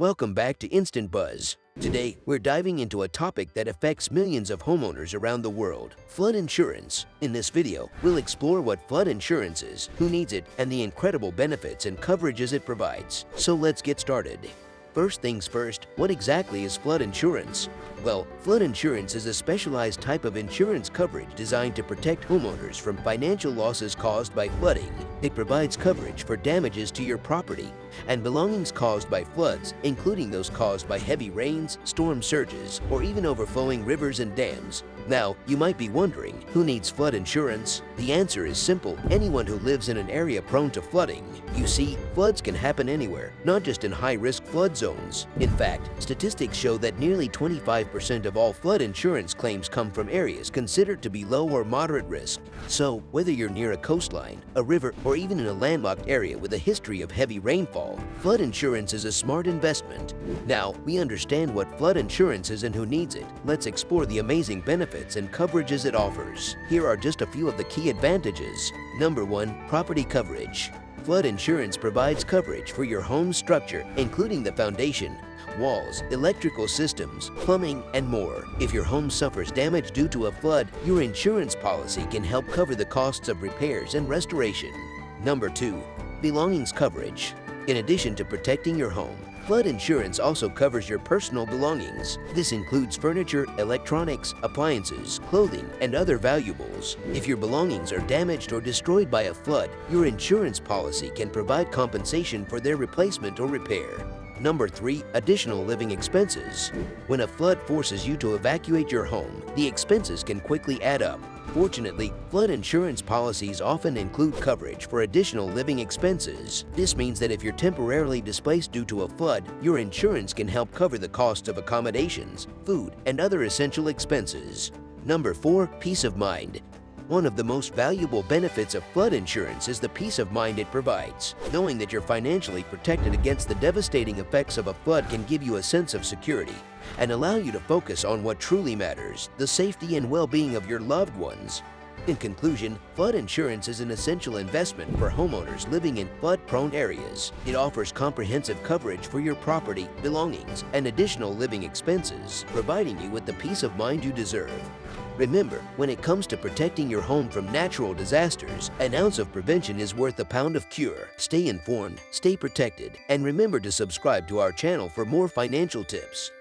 Welcome back to Instant Buzz. Today, we're diving into a topic that affects millions of homeowners around the world: flood insurance. In this video, we'll explore what flood insurance is, who needs it, and the incredible benefits and coverages it provides. So let's get started. First things first, what exactly is flood insurance? Well, flood insurance is a specialized type of insurance coverage designed to protect homeowners from financial losses caused by flooding. It provides coverage for damages to your property and belongings caused by floods, including those caused by heavy rains, storm surges, or even overflowing rivers and dams. Now, you might be wondering, who needs flood insurance? The answer is simple: anyone who lives in an area prone to flooding. You see, floods can happen anywhere, not just in high-risk flood zones. In fact, statistics show that nearly 25% of all flood insurance claims come from areas considered to be low or moderate risk. So, whether you're near a coastline, a river, or even in a landlocked area with a history of heavy rainfall, flood insurance is a smart investment. Now, we understand what flood insurance is and who needs it. Let's explore the amazing benefits and coverages it offers. Here are just a few of the key advantages. Number 1. Property coverage. Flood insurance provides coverage for your home's structure, including the foundation, walls, electrical systems, plumbing, and more. If your home suffers damage due to a flood, your insurance policy can help cover the costs of repairs and restoration. Number 2. Belongings coverage. In addition to protecting your home, flood insurance also covers your personal belongings. This includes furniture, electronics, appliances, clothing, and other valuables. If your belongings are damaged or destroyed by a flood, your insurance policy can provide compensation for their replacement or repair. Number 3. Additional living expenses. When a flood forces you to evacuate your home, the expenses can quickly add up. Fortunately, flood insurance policies often include coverage for additional living expenses. This means that if you're temporarily displaced due to a flood, your insurance can help cover the costs of accommodations, food, and other essential expenses. Number 4. Peace of mind. One of the most valuable benefits of flood insurance is the peace of mind it provides. Knowing that you're financially protected against the devastating effects of a flood can give you a sense of security and allow you to focus on what truly matters: the safety and well-being of your loved ones. In conclusion, flood insurance is an essential investment for homeowners living in flood-prone areas. It offers comprehensive coverage for your property, belongings, and additional living expenses, providing you with the peace of mind you deserve. Remember, when it comes to protecting your home from natural disasters, an ounce of prevention is worth a pound of cure. Stay informed, stay protected, and remember to subscribe to our channel for more financial tips.